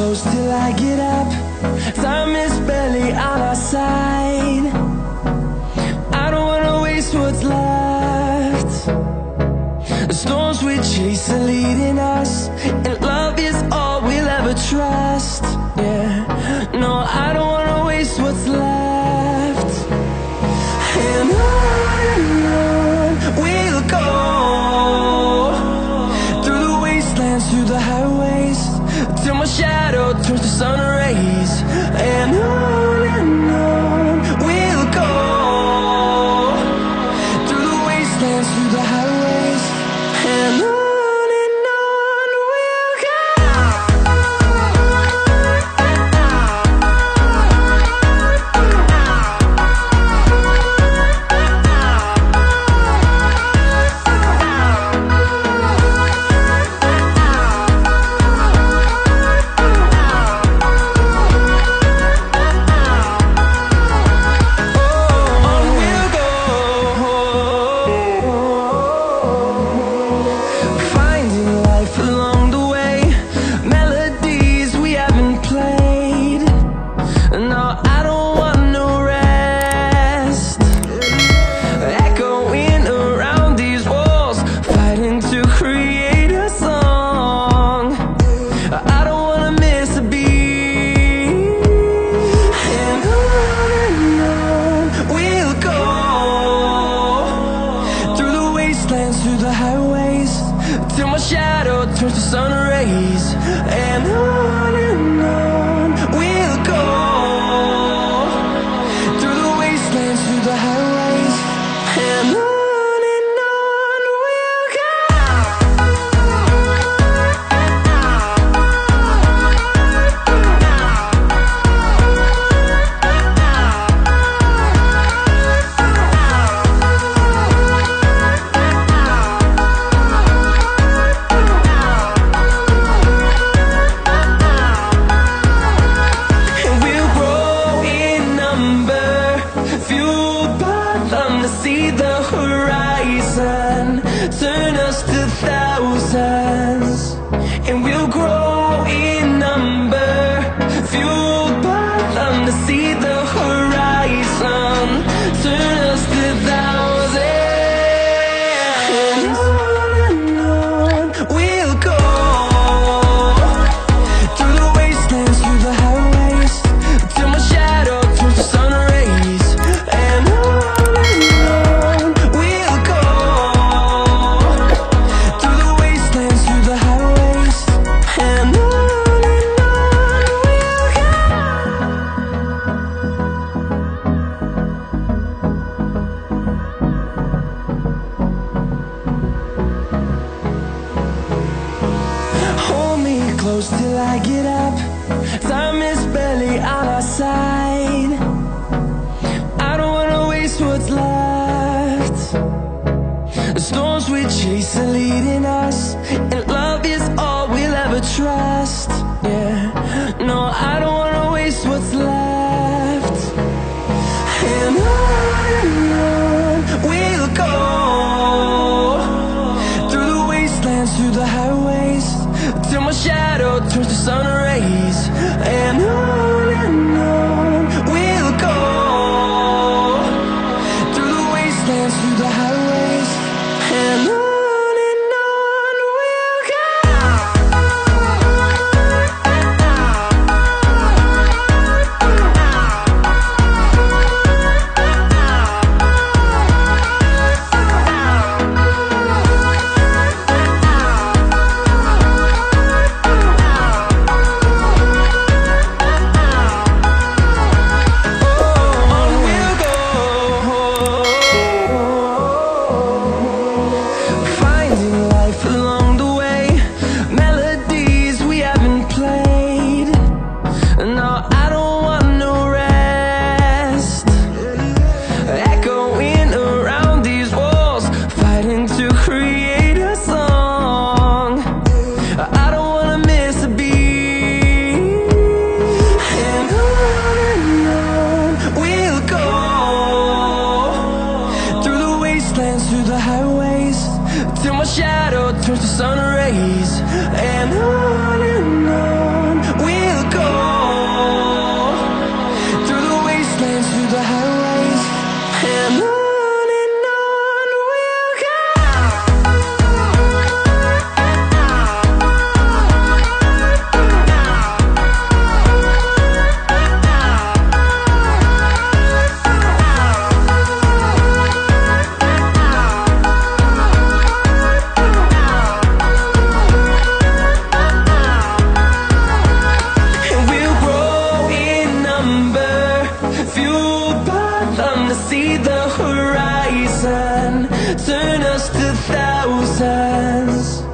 close till I get up. Time is barely on our side. I don't wanna waste what's left. The storms we chase are leading us, and love is all we'll ever trust. Yeah, no, I don't wanna waste what's left. And on we'll go, through the wastelands, through the highways, till my shadow turns to sun rays. And on we'll go, through the wastelands, through the highways, and on we'll go. Through the highways, till my shadow turns to sun rays. And on we'll go, through the wastelands, through the highways, and on we'll go. See the horizon turn us to thousands, and we'll grow in number, fueled by them. To see the horizon turn us to thousands, and on we'll go, through the wastelands, through the highways, till my shadow turns to sun rays. And fueled by them to see the horizon, turn us to thousands.